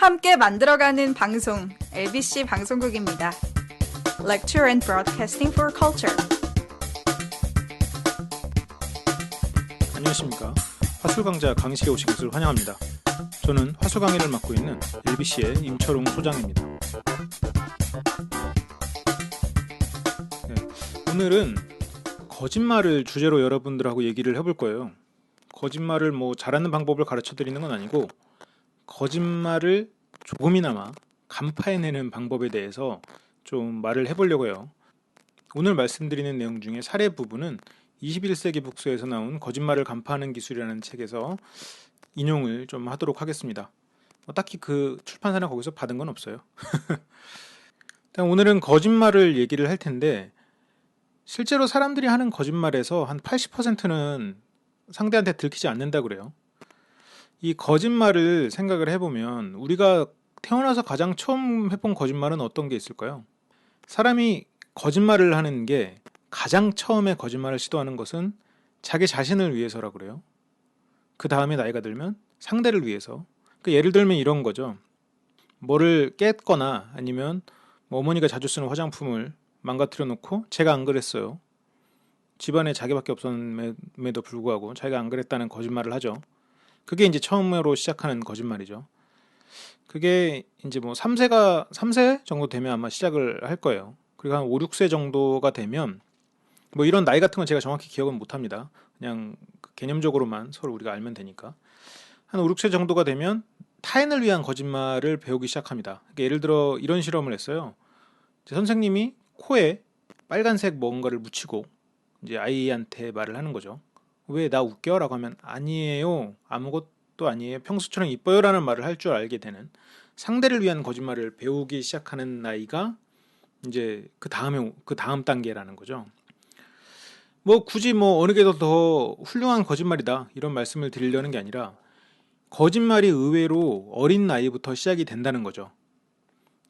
함께 만들어가는 방송 LBC 방송국입니다. Lecture and Broadcasting for Culture. 안녕하십니까. 화술 강좌 강의실에 오신 것을 환영합니다. 저는 화술 강의를 맡고 있는 LBC의 임철웅 소장입니다. 오늘은 거짓말을 주제로 여러분들하고 얘기를 해볼 거예요. 거짓말을 잘하는 방법을 가르쳐 드리는 건 아니고 거짓말을 조금이나마 간파해내는 방법에 대해서 좀 말을 해보려고 해요. 오늘 말씀드리는 내용 중에 사례 부분은 21세기 북서에서 나온 거짓말을 간파하는 기술이라는 책에서 인용을 좀 하도록 하겠습니다. 딱히 그 출판사는 거기서 받은 건 없어요. 오늘은 거짓말을 얘기를 할 텐데 실제로 사람들이 하는 거짓말에서 한 80%는 상대한테 들키지 않는다고 그래요. 이 거짓말을 생각을 해보면 우리가 태어나서 가장 처음 해본 거짓말은 어떤 게 있을까요? 사람이 거짓말을 하는 게 가장 처음에 거짓말을 시도하는 것은 자기 자신을 위해서라고 그래요. 그 다음에 나이가 들면 상대를 위해서. 예를 들면 이런 거죠. 뭐를 깼거나 아니면 어머니가 자주 쓰는 화장품을 망가뜨려 놓고 제가 안 그랬어요. 집안에 자기밖에 없었음에도 불구하고 자기가 안 그랬다는 거짓말을 하죠. 그게 이제 처음으로 시작하는 거짓말이죠. 그게 이제 3세 정도 되면 아마 시작을 할 거예요. 그리고 한 5, 6세 정도가 되면 이런 나이 같은 건 제가 정확히 기억은 못 합니다. 그냥 개념적으로만 서로 우리가 알면 되니까. 한 5, 6세 정도가 되면 타인을 위한 거짓말을 배우기 시작합니다. 예를 들어 이런 실험을 했어요. 선생님이 코에 빨간색 뭔가를 묻히고 이제 아이한테 말을 하는 거죠. 왜 나 웃겨? 라고 하면 아니에요. 아무것도 아니에요. 평소처럼 이뻐요. 라는 말을 할 줄 알게 되는 상대를 위한 거짓말을 배우기 시작하는 나이가 이제 그 다음 단계라는 거죠. 굳이 어느 게 더 훌륭한 거짓말이다 이런 말씀을 드리려는 게 아니라 거짓말이 의외로 어린 나이부터 시작이 된다는 거죠.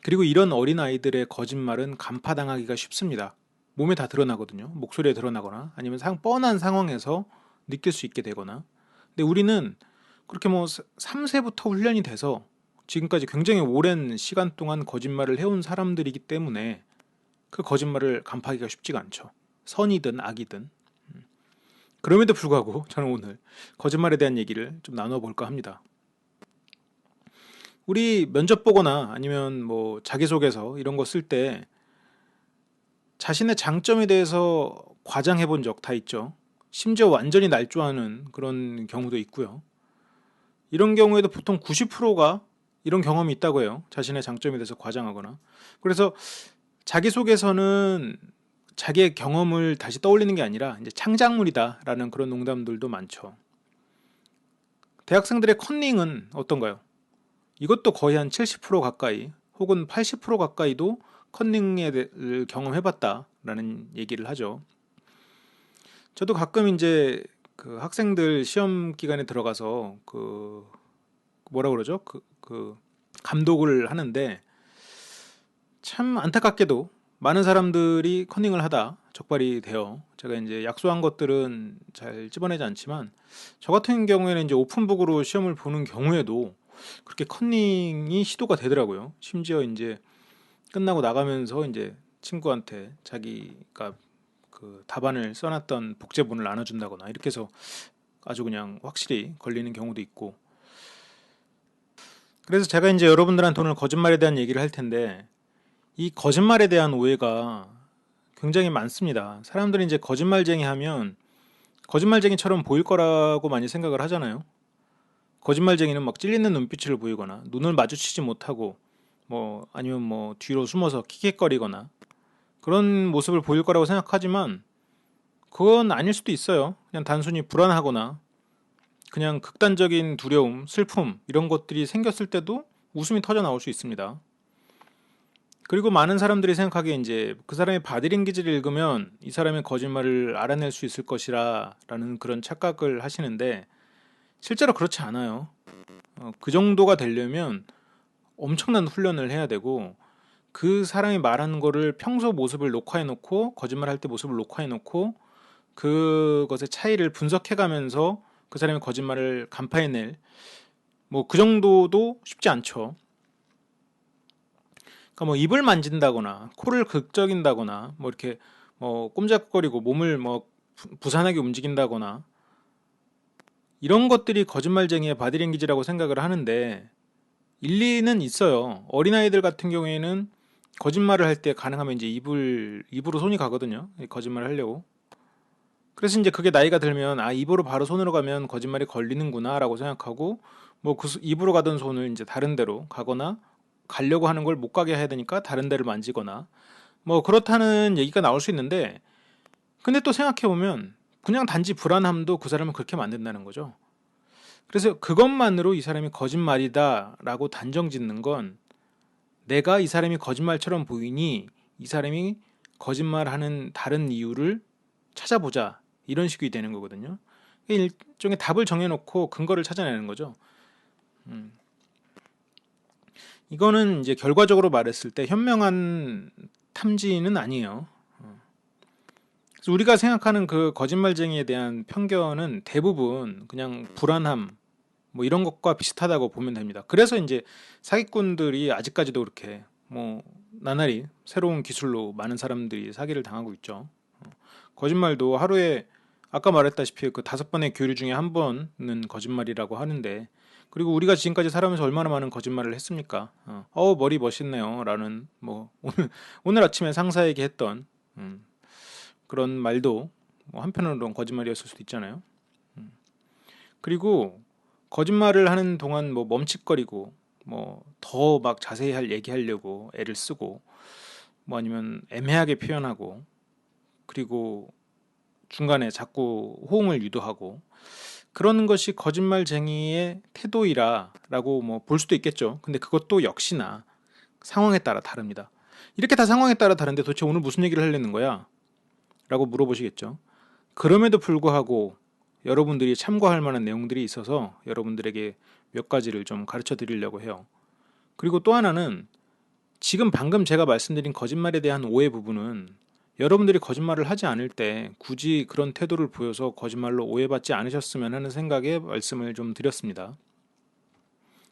그리고 이런 어린 아이들의 거짓말은 간파당하기가 쉽습니다. 몸에 다 드러나거든요. 목소리에 드러나거나 아니면 뻔한 상황에서 느낄 수 있게 되거나. 근데 우리는 그렇게 3세부터 훈련이 돼서 지금까지 굉장히 오랜 시간 동안 거짓말을 해온 사람들이기 때문에 그 거짓말을 간파하기가 쉽지가 않죠. 선이든 악이든. 그럼에도 불구하고 저는 오늘 거짓말에 대한 얘기를 좀 나눠볼까 합니다. 우리 면접 보거나 아니면 자기소개서 이런 거 쓸 때 자신의 장점에 대해서 과장해 본 적 다 있죠. 심지어 완전히 날조하는 그런 경우도 있고요. 이런 경우에도 보통 90%가 이런 경험이 있다고 해요. 자신의 장점에 대해서 과장하거나. 그래서 자기소개서는 자기의 경험을 다시 떠올리는 게 아니라 이제 창작물이다라는 그런 농담들도 많죠. 대학생들의 컨닝은 어떤가요? 이것도 거의 한 70% 가까이 혹은 80% 가까이도 컨닝을 경험해봤다라는 얘기를 하죠. 저도 가끔 이제 그 학생들 시험 기간에 들어가서 뭐라 그러죠? 감독을 하는데 참 안타깝게도 많은 사람들이 컨닝을 하다 적발이 돼요. 제가 이제 약소한 것들은 잘 집어내지 않지만 저 같은 경우에는 이제 오픈북으로 시험을 보는 경우에도 그렇게 컨닝이 시도가 되더라고요. 심지어 이제 끝나고 나가면서 이제 친구한테 자기가 그 답안을 써놨던 복제본을 나눠준다거나 이렇게 해서 아주 그냥 확실히 걸리는 경우도 있고. 그래서 제가 이제 여러분들한테 오늘 거짓말에 대한 얘기를 할 텐데 이 거짓말에 대한 오해가 굉장히 많습니다. 사람들이 이제 거짓말쟁이 하면 거짓말쟁이처럼 보일 거라고 많이 생각을 하잖아요. 거짓말쟁이는 막 찔리는 눈빛을 보이거나 눈을 마주치지 못하고 아니면 뒤로 숨어서 킥킥거리거나 그런 모습을 보일 거라고 생각하지만 그건 아닐 수도 있어요. 그냥 단순히 불안하거나 그냥 극단적인 두려움, 슬픔 이런 것들이 생겼을 때도 웃음이 터져 나올 수 있습니다. 그리고 많은 사람들이 생각하기에 이제 그 사람의 바디랭귀지를 읽으면 이 사람의 거짓말을 알아낼 수 있을 것이라 라는 그런 착각을 하시는데 실제로 그렇지 않아요. 그 정도가 되려면 엄청난 훈련을 해야 되고 그 사람이 말하는 거를 평소 모습을 녹화해 놓고 거짓말할 때 모습을 녹화해 놓고 그것의 차이를 분석해 가면서 그 사람의 거짓말을 간파해낼 그 정도도 쉽지 않죠. 그러니까 뭐 입을 만진다거나 코를 극적인다거나 뭐 이렇게 뭐 꼼짝거리고 몸을 뭐 부산하게 움직인다거나 이런 것들이 거짓말쟁이의 바디랭귀지라고 생각을 하는데 일리는 있어요. 어린아이들 같은 경우에는 거짓말을 할 때 가능하면 이제 입으로 손이 가거든요. 거짓말을 하려고. 그래서 이제 그게 나이가 들면 아, 입으로 바로 손으로 가면 거짓말이 걸리는구나라고 생각하고 뭐 그 입으로 가던 손을 이제 다른 데로 가거나 가려고 하는 걸 못 가게 해야 되니까 다른 데를 만지거나 뭐 그렇다는 얘기가 나올 수 있는데 근데 또 생각해 보면 그냥 단지 불안함도 그 사람을 그렇게 만든다는 거죠. 그래서 그것만으로 이 사람이 거짓말이다라고 단정 짓는 건 내가 이 사람이 거짓말처럼 보이니 이 사람이 거짓말하는 다른 이유를 찾아보자 이런 식이 되는 거거든요. 일종의 답을 정해놓고 근거를 찾아내는 거죠. 이거는 이제 결과적으로 말했을 때 현명한 탐지는 아니에요. 그래서 우리가 생각하는 그 거짓말쟁이에 대한 편견은 대부분 그냥 불안함 뭐 이런 것과 비슷하다고 보면 됩니다. 그래서 이제 사기꾼들이 아직까지도 그렇게 뭐 나날이 새로운 기술로 많은 사람들이 사기를 당하고 있죠. 거짓말도 하루에 아까 말했다시피 그 5번의 교류 중에 한 번은 거짓말이라고 하는데 그리고 우리가 지금까지 살아오면서 얼마나 많은 거짓말을 했습니까? 머리 멋있네요 라는 뭐 오늘 아침에 상사에게 했던 그런 말도 뭐 한편으로는 거짓말이었을 수도 있잖아요. 그리고 거짓말을 하는 동안 뭐 멈칫거리고 뭐 더 막 자세히 얘기하려고 애를 쓰고 뭐 아니면 애매하게 표현하고 그리고 중간에 자꾸 호응을 유도하고 그러는 것이 거짓말쟁이의 태도이라고 뭐 볼 수도 있겠죠. 근데 그것도 역시나 상황에 따라 다릅니다. 이렇게 다 상황에 따라 다른데 도대체 오늘 무슨 얘기를 하려는 거야? 라고 물어보시겠죠. 그럼에도 불구하고 여러분들이 참고할 만한 내용들이 있어서 여러분들에게 몇 가지를 좀 가르쳐 드리려고 해요. 그리고 또 하나는 지금 방금 제가 말씀드린 거짓말에 대한 오해 부분은 여러분들이 거짓말을 하지 않을 때 굳이 그런 태도를 보여서 거짓말로 오해받지 않으셨으면 하는 생각에 말씀을 좀 드렸습니다.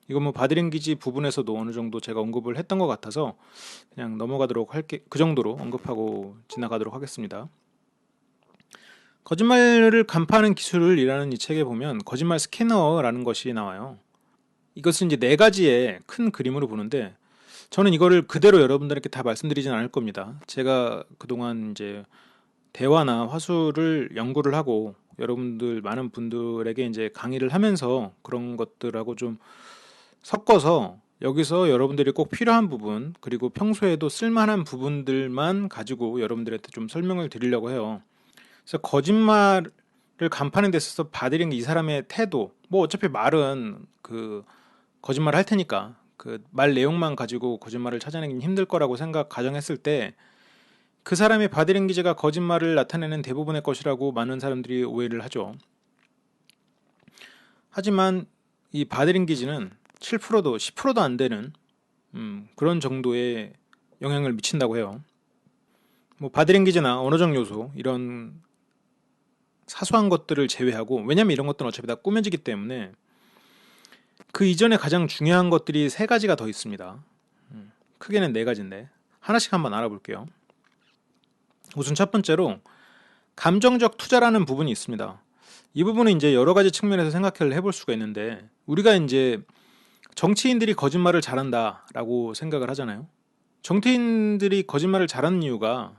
이건 뭐 바디랭귀지 부분에서도 어느 정도 제가 언급을 했던 것 같아서 그냥 넘어가도록 할게, 그 정도로 언급하고 지나가도록 하겠습니다. 거짓말을 간파하는 기술이라는 이 책에 보면 거짓말 스캐너라는 것이 나와요. 이것은 이제 4가지의 큰 그림으로 보는데 저는 이거를 그대로 여러분들에게 다 말씀드리진 않을 겁니다. 제가 그동안 이제 대화나 화술을 연구를 하고 여러분들 많은 분들에게 이제 강의를 하면서 그런 것들하고 좀 섞어서 여기서 여러분들이 꼭 필요한 부분 그리고 평소에도 쓸만한 부분들만 가지고 여러분들한테 좀 설명을 드리려고 해요. 그래서 거짓말을 간파하는 데 있어서 바디랭귀지 이 사람의 태도 뭐 어차피 말은 그 거짓말 할 테니까 그 말 내용만 가지고 거짓말을 찾아내긴 힘들 거라고 가정했을 때 그 사람의 바디랭귀지가 거짓말을 나타내는 대부분의 것이라고 많은 사람들이 오해를 하죠. 하지만 이 바디랭귀지는 7%도 10%도 안 되는 그런 정도의 영향을 미친다고 해요. 뭐 바디랭귀지나 언어적 요소 이런 사소한 것들을 제외하고 왜냐면 이런 것들은 어차피 다 꾸며지기 때문에 그 이전에 가장 중요한 것들이 3가지가 더 있습니다. 크게는 4가지인데 하나씩 한번 알아볼게요. 우선 첫 번째로 감정적 투자라는 부분이 있습니다. 이 부분은 이제 여러 가지 측면에서 생각을 해볼 수가 있는데 우리가 이제 정치인들이 거짓말을 잘한다라고 생각을 하잖아요. 정치인들이 거짓말을 잘하는 이유가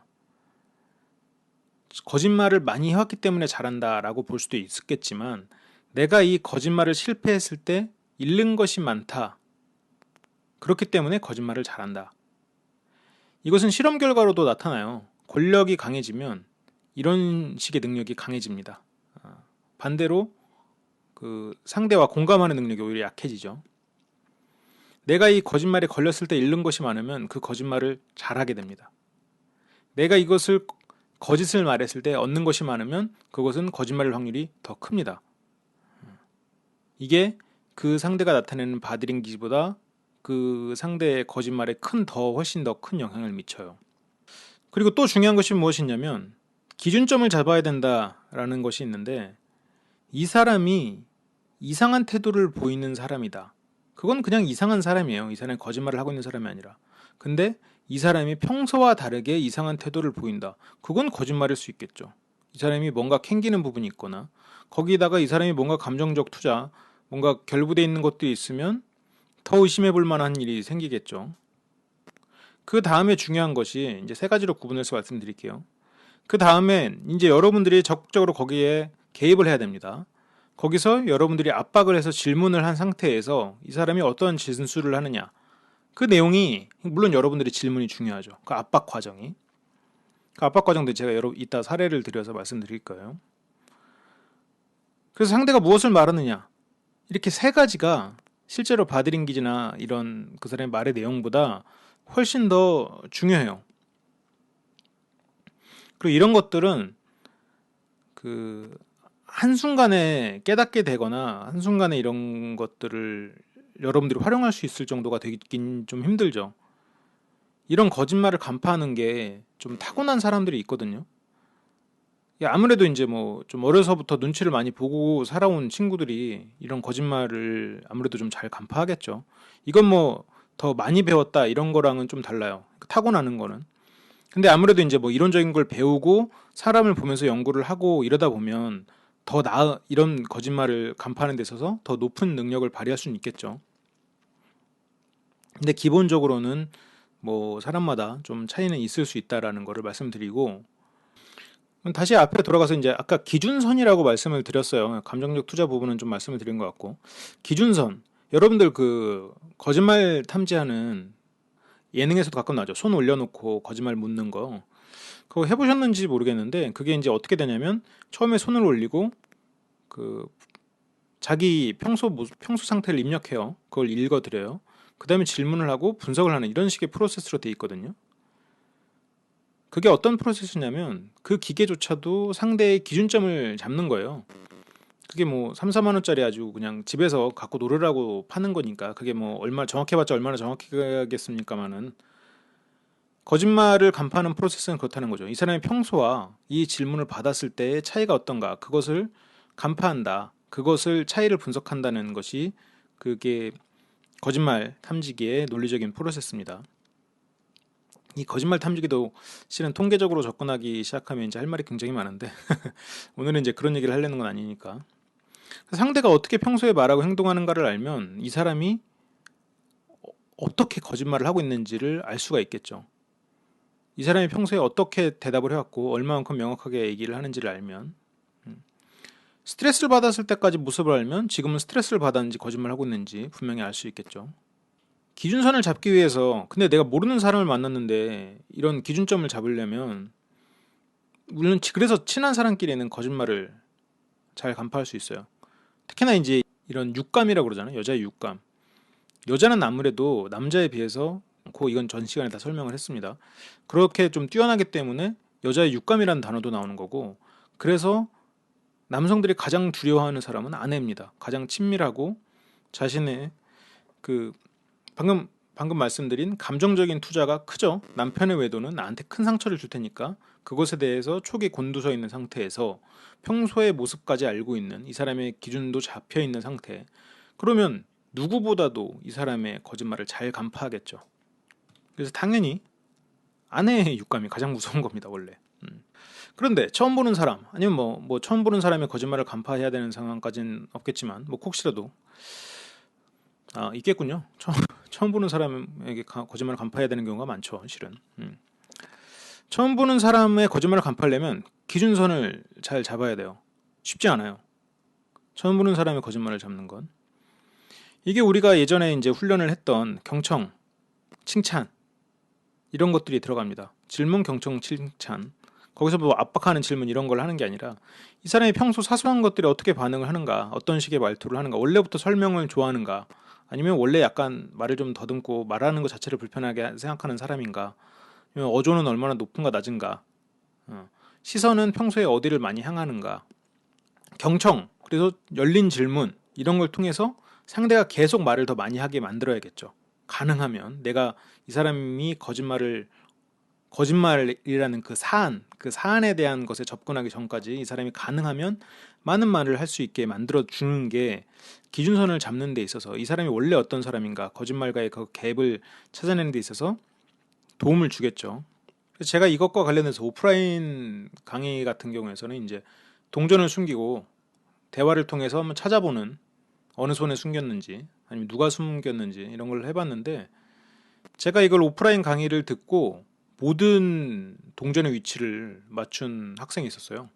거짓말을 많이 해왔기 때문에 잘한다라고 볼 수도 있겠지만 내가 이 거짓말을 실패했을 때 잃는 것이 많다. 그렇기 때문에 거짓말을 잘한다. 이것은 실험 결과로도 나타나요. 권력이 강해지면 이런 식의 능력이 강해집니다. 반대로 그 상대와 공감하는 능력이 오히려 약해지죠. 내가 이 거짓말에 걸렸을 때 잃는 것이 많으면 그 거짓말을 잘하게 됩니다. 내가 이것을 거짓을 말했을 때 얻는 것이 많으면 그것은 거짓말일 확률이 더 큽니다. 이게 그 상대가 나타내는 바디랭귀지보다 그 상대의 거짓말에 훨씬 더 큰 영향을 미쳐요. 그리고 또 중요한 것이 무엇이냐면 기준점을 잡아야 된다라는 것이 있는데 이 사람이 이상한 태도를 보이는 사람이다. 그건 그냥 이상한 사람이에요. 이 사람이 거짓말을 하고 있는 사람이 아니라 근데 이 사람이 평소와 다르게 이상한 태도를 보인다. 그건 거짓말일 수 있겠죠. 이 사람이 뭔가 캥기는 부분이 있거나 거기다가 이 사람이 뭔가 감정적 투자, 뭔가 결부돼 있는 것들이 있으면 더 의심해 볼 만한 일이 생기겠죠. 그 다음에 중요한 것이 이제 세 가지로 구분해서 말씀드릴게요. 그 다음에 이제 여러분들이 적극적으로 거기에 개입을 해야 됩니다. 거기서 여러분들이 압박을 해서 질문을 한 상태에서 이 사람이 어떤 진술을 하느냐. 그 내용이 물론 여러분들의 질문이 중요하죠. 그 압박 과정이. 그 압박 과정도 제가 이따 사례를 들여서 말씀드릴 거예요. 그래서 상대가 무엇을 말하느냐. 이렇게 세 가지가 실제로 바디랭귀지나 이런 그 사람의 말의 내용보다 훨씬 더 중요해요. 그리고 이런 것들은 그 한순간에 깨닫게 되거나 한순간에 이런 것들을 여러분들이 활용할 수 있을 정도가 되긴 좀 힘들죠. 이런 거짓말을 간파하는 게 좀 타고난 사람들이 있거든요. 아무래도 이제 뭐 좀 어려서부터 눈치를 많이 보고 살아온 친구들이 이런 거짓말을 아무래도 좀 잘 간파하겠죠. 이건 뭐 더 많이 배웠다 이런 거랑은 좀 달라요. 타고나는 거는. 근데 아무래도 이제 뭐 이론적인 걸 배우고 사람을 보면서 연구를 하고 이러다 보면 이런 거짓말을 간파하는 데 있어서 더 높은 능력을 발휘할 수는 있겠죠. 근데 기본적으로는 뭐 사람마다 좀 차이는 있을 수 있다라는 거를 말씀드리고, 다시 앞에 돌아가서 이제 아까 기준선이라고 말씀을 드렸어요. 감정적 투자 부분은 좀 말씀을 드린 것 같고, 기준선. 여러분들 그 거짓말 탐지하는 예능에서도 가끔 나죠. 손 올려놓고 거짓말 묻는 거. 그거 해보셨는지 모르겠는데 그게 이제 어떻게 되냐면 처음에 손을 올리고 그 자기 평소 상태를 입력해요. 그걸 읽어드려요. 그 다음에 질문을 하고 분석을 하는 이런 식의 프로세스로 돼 있거든요. 그게 어떤 프로세스냐면 그 기계조차도 상대의 기준점을 잡는 거예요. 그게 뭐 3, 4만 원짜리 아주 그냥 집에서 갖고 놀으라고 파는 거니까 그게 뭐 얼마 정확해봤자 얼마나 정확하겠습니까마는 거짓말을 간파하는 프로세스는 그렇다는 거죠. 이 사람의 평소와 이 질문을 받았을 때의 차이가 어떤가 그것을 간파한다. 그것을 차이를 분석한다는 것이 그게 거짓말 탐지기의 논리적인 프로세스입니다. 이 거짓말 탐지기도 실은 통계적으로 접근하기 시작하면 이제 할 말이 굉장히 많은데 오늘은 이제 그런 얘기를 하려는 건 아니니까 상대가 어떻게 평소에 말하고 행동하는가를 알면 이 사람이 어떻게 거짓말을 하고 있는지를 알 수가 있겠죠. 이 사람이 평소에 어떻게 대답을 해왔고 얼마만큼 명확하게 얘기를 하는지를 알면 스트레스를 받았을 때까지 모습을 알면 지금은 스트레스를 받았는지 거짓말하고 있는지 분명히 알 수 있겠죠. 기준선을 잡기 위해서 근데 내가 모르는 사람을 만났는데 이런 기준점을 잡으려면 물론 그래서 친한 사람끼리는 거짓말을 잘 간파할 수 있어요. 특히나 이제 이런 육감이라고 그러잖아요. 여자의 육감. 여자는 아무래도 남자에 비해서 이건 전 시간에 다 설명을 했습니다. 그렇게 좀 뛰어나기 때문에 여자의 육감이라는 단어도 나오는 거고 그래서 남성들이 가장 두려워하는 사람은 아내입니다. 가장 친밀하고 자신의 그 방금 말씀드린 감정적인 투자가 크죠. 남편의 외도는 나한테 큰 상처를 줄 테니까 그것에 대해서 촉이 곤두서 있는 상태에서 평소의 모습까지 알고 있는 이 사람의 기준도 잡혀 있는 상태. 그러면 누구보다도 이 사람의 거짓말을 잘 간파하겠죠. 그래서 당연히 아내의 육감이 가장 무서운 겁니다, 원래. 그런데 처음 보는 사람 아니면 뭐 처음 보는 사람의 거짓말을 간파해야 되는 상황까지는 없겠지만 뭐 혹시라도 있겠군요. 처음 보는 사람에게 거짓말을 간파해야 되는 경우가 많죠, 실은. 처음 보는 사람의 거짓말을 간파하려면 기준선을 잘 잡아야 돼요. 쉽지 않아요. 처음 보는 사람의 거짓말을 잡는 건. 이게 우리가 예전에 이제 훈련을 했던 경청, 칭찬 이런 것들이 들어갑니다. 질문, 경청, 칭찬. 거기서 뭐 압박하는 질문 이런 걸 하는 게 아니라 이 사람이 평소 사소한 것들에 어떻게 반응을 하는가, 어떤 식의 말투를 하는가, 원래부터 설명을 좋아하는가, 아니면 원래 약간 말을 좀 더듬고 말하는 것 자체를 불편하게 생각하는 사람인가, 아니면 어조는 얼마나 높은가 낮은가, 시선은 평소에 어디를 많이 향하는가, 경청, 그래서 열린 질문 이런 걸 통해서 상대가 계속 말을 더 많이 하게 만들어야겠죠. 가능하면 내가 이 사람이 거짓말이라는 그 사안에 대한 것에 접근하기 전까지 이 사람이 가능하면 많은 말을 할 수 있게 만들어 주는 게 기준선을 잡는 데 있어서 이 사람이 원래 어떤 사람인가, 거짓말과의 그 갭을 찾아내는 데 있어서 도움을 주겠죠. 그래서 제가 이것과 관련해서 오프라인 강의 같은 경우에서는 이제 동전을 숨기고 대화를 통해서 한번 찾아보는, 어느 손에 숨겼는지 아니면 누가 숨겼는지 이런 걸 해봤는데, 제가 이걸 오프라인 강의를 듣고 모든 동전의 위치를 맞춘 학생이 있었어요.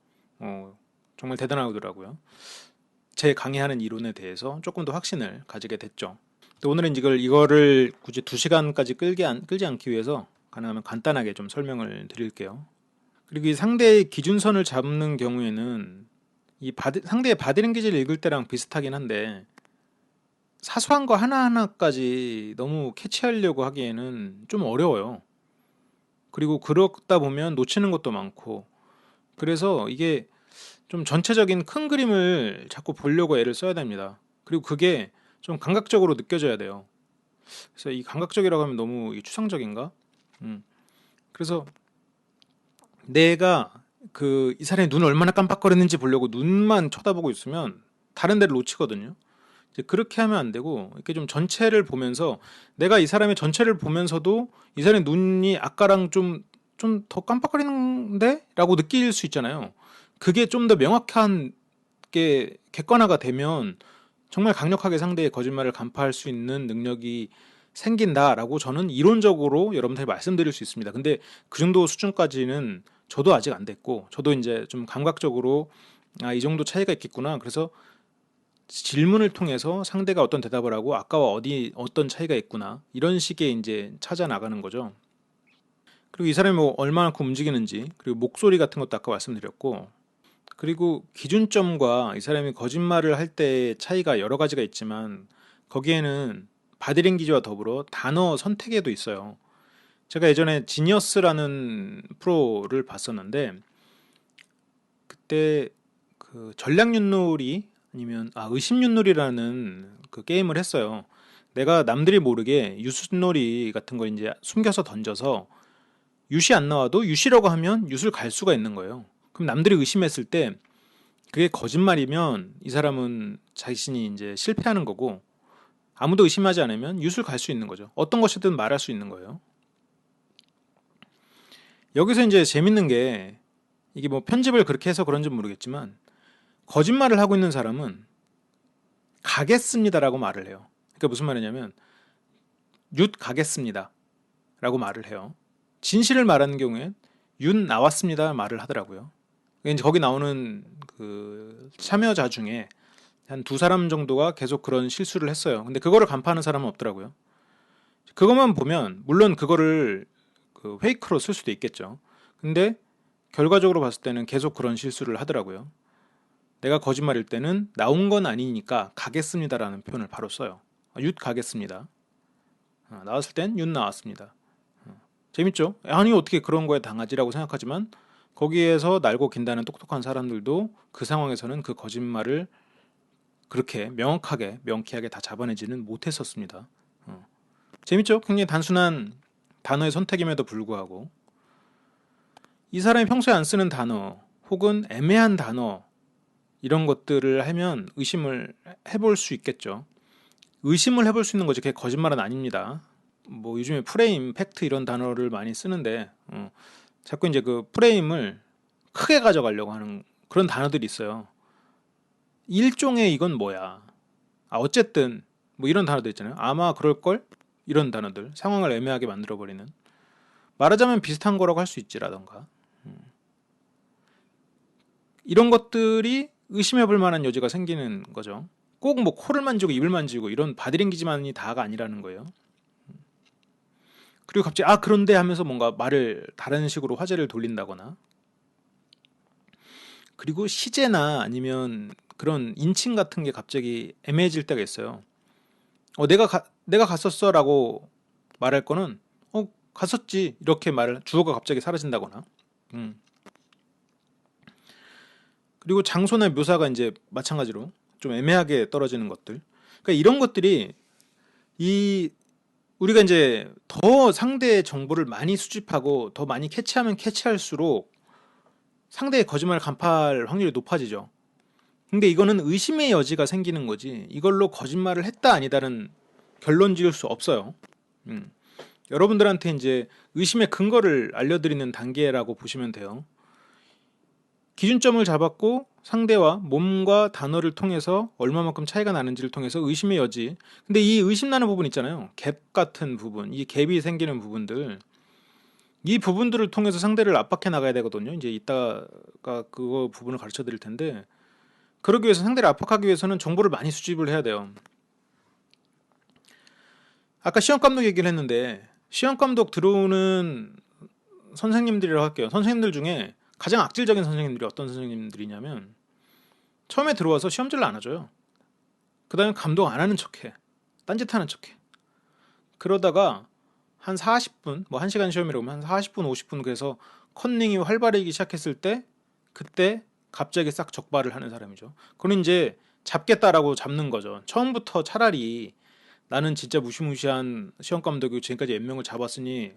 정말 대단하더라고요. 제 강의하는 이론에 대해서 조금 더 확신을 가지게 됐죠. 오늘은 이거를 굳이 2시간까지 끌지 않기 위해서 가능하면 간단하게 좀 설명을 드릴게요. 그리고 이 상대의 기준선을 잡는 경우에는 상대의 바디랭귀지를 읽을 때랑 비슷하긴 한데, 사소한 거 하나하나까지 너무 캐치하려고 하기에는 좀 어려워요. 그리고 그러다 보면 놓치는 것도 많고, 그래서 이게 좀 전체적인 큰 그림을 자꾸 보려고 애를 써야 됩니다. 그리고 그게 좀 감각적으로 느껴져야 돼요. 그래서 이 감각적이라고 하면 너무 추상적인가? 그래서 내가 이 사람의 눈을 얼마나 깜빡거리는지 보려고 눈만 쳐다보고 있으면 다른 데를 놓치거든요. 이제 그렇게 하면 안 되고, 이렇게 좀 전체를 보면서, 내가 이 사람의 전체를 보면서도 이 사람의 눈이 아까랑 좀 더 깜빡거리는데? 라고 느낄 수 있잖아요. 그게 좀 더 명확한 게 객관화가 되면 정말 강력하게 상대의 거짓말을 간파할 수 있는 능력이 생긴다라고 저는 이론적으로 여러분들에게 말씀드릴 수 있습니다. 근데 그 정도 수준까지는 저도 아직 안 됐고, 저도 이제 좀 감각적으로 이 정도 차이가 있겠구나. 그래서 질문을 통해서 상대가 어떤 대답을 하고 아까와 어떤 차이가 있구나, 이런 식의 이제 찾아 나가는 거죠. 그리고 이 사람이 뭐 얼마만큼 움직이는지, 그리고 목소리 같은 것도 아까 말씀드렸고, 그리고 기준점과 이 사람이 거짓말을 할 때의 차이가 여러 가지가 있지만, 거기에는 바디랭귀지와 더불어 단어 선택에도 있어요. 제가 예전에 지니어스라는 프로를 봤었는데, 그때 그 전략윷놀이 아니면 의심윷놀이라는 그 게임을 했어요. 내가 남들이 모르게 유슛놀이 같은 걸 이제 숨겨서 던져서 윷이 안 나와도 윷이라고 하면 윷을 갈 수가 있는 거예요. 그럼 남들이 의심했을 때 그게 거짓말이면 이 사람은 자신이 이제 실패하는 거고, 아무도 의심하지 않으면 윷을 갈 수 있는 거죠. 어떤 것이든 말할 수 있는 거예요. 여기서 이제 재밌는 게, 이게 뭐 편집을 그렇게 해서 그런지 모르겠지만, 거짓말을 하고 있는 사람은 가겠습니다라고 말을 해요. 그러니까 무슨 말이냐면 윷 가겠습니다 라고 말을 해요. 진실을 말하는 경우엔 윷 나왔습니다 말을 하더라고요. 이제 거기 나오는 그 참여자 중에 한 2사람 정도가 계속 그런 실수를 했어요. 근데 그거를 간파하는 사람은 없더라고요. 그것만 보면 물론 그거를 그 페이크로 쓸 수도 있겠죠. 근데 결과적으로 봤을 때는 계속 그런 실수를 하더라고요. 내가 거짓말일 때는 나온 건 아니니까 가겠습니다라는 표현을 바로 써요. 윷 가겠습니다. 나왔을 땐 윷 나왔습니다. 재밌죠? 아니 어떻게 그런 거에 당하지라고 생각하지만, 거기에서 날고 긴다는 똑똑한 사람들도 그 상황에서는 그 거짓말을 그렇게 명확하게 명쾌하게 다 잡아내지는 못했었습니다. 재밌죠? 굉장히 단순한 단어의 선택임에도 불구하고, 이 사람이 평소에 안 쓰는 단어 혹은 애매한 단어, 이런 것들을 하면 의심을 해볼 수 있겠죠. 의심을 해볼 수 있는 거지, 그게 거짓말은 아닙니다. 뭐 요즘에 프레임, 팩트 이런 단어를 많이 쓰는데, 자꾸 이제 그 프레임을 크게 가져가려고 하는 그런 단어들이 있어요. 일종의 이건 뭐야, 어쨌든 뭐 이런 단어들 있잖아요. 아마 그럴걸, 이런 단어들, 상황을 애매하게 만들어버리는, 말하자면 비슷한 거라고 할 수 있지라던가, 이런 것들이 의심해볼 만한 여지가 생기는 거죠. 꼭 뭐 코를 만지고 입을 만지고 이런 바디랭귀지만이 다가 아니라는 거예요. 그리고 갑자기 그런데 하면서 뭔가 말을 다른 식으로 화제를 돌린다거나, 그리고 시제나 아니면 그런 인칭 같은 게 갑자기 애매해질 때가 있어요. 내가 갔었어 라고 말할 거는 갔었지 이렇게 주어가 갑자기 사라진다거나, 그리고 장소나 묘사가 이제 마찬가지로 좀 애매하게 떨어지는 것들. 그러니까 이런 것들이 우리가 이제 더 상대의 정보를 많이 수집하고 더 많이 캐치하면 캐치할수록 상대의 거짓말을 간파할 확률이 높아지죠. 근데 이거는 의심의 여지가 생기는 거지, 이걸로 거짓말을 했다 아니다는 결론 지을 수 없어요. 여러분들한테 이제 의심의 근거를 알려드리는 단계라고 보시면 돼요. 기준점을 잡았고 상대와 몸과 단어를 통해서 얼마만큼 차이가 나는지를 통해서 의심의 여지. 근데 이 의심나는 부분 있잖아요. 갭 같은 부분, 이 갭이 생기는 부분들, 이 부분들을 통해서 상대를 압박해 나가야 되거든요. 이제 이따가 그거 부분을 가르쳐 드릴 텐데, 그러기 위해서 상대를 압박하기 위해서는 정보를 많이 수집을 해야 돼요. 아까 시험 감독 얘기를 했는데, 시험 감독 들어오는 선생님들이라고 할게요. 선생님들 중에 가장 악질적인 선생님들이 어떤 선생님들이냐면, 처음에 들어와서 시험지를 안 와줘요. 그 다음에 감독 안 하는 척해. 딴짓하는 척해. 그러다가 한 40분, 뭐 1시간 시험이라고 하면 한 40분, 50분 그래서 컨닝이 활발해지기 시작했을 때 그때 갑자기 싹 적발을 하는 사람이죠. 그건 이제 잡겠다라고 잡는 거죠. 처음부터 차라리 나는 진짜 무시무시한 시험 감독이고 지금까지 N명을 잡았으니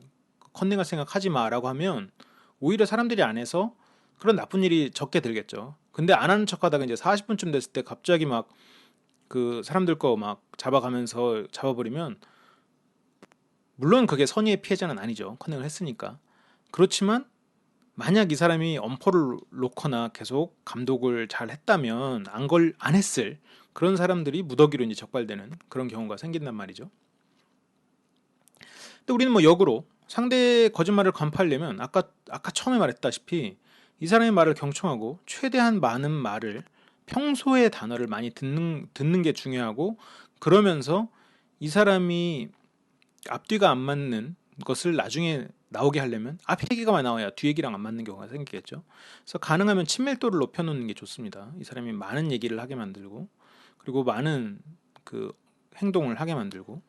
컨닝할 생각하지 마라고 하면 오히려 사람들이 안 해서 그런 나쁜 일이 적게 들겠죠. 근데 안 하는 척 하다가 이제 40분쯤 됐을 때 갑자기 막 그 사람들 거 막 잡아가면서 잡아버리면, 물론 그게 선의의 피해자는 아니죠. 컨닝을 했으니까. 그렇지만 만약 이 사람이 엄포를 놓거나 계속 감독을 잘 했다면 안 했을 그런 사람들이 무더기로 이제 적발되는 그런 경우가 생긴단 말이죠. 근데 우리는 뭐 역으로 상대의 거짓말을 간파하려면 아까 처음에 말했다시피 이 사람의 말을 경청하고 최대한 많은 말을, 평소의 단어를 많이 듣는 게 중요하고, 그러면서 이 사람이 앞뒤가 안 맞는 것을 나중에 나오게 하려면 앞 얘기가 나와야 뒤 얘기랑 안 맞는 경우가 생기겠죠. 그래서 가능하면 친밀도를 높여놓는 게 좋습니다. 이 사람이 많은 얘기를 하게 만들고, 그리고 많은 그 행동을 하게 만들고.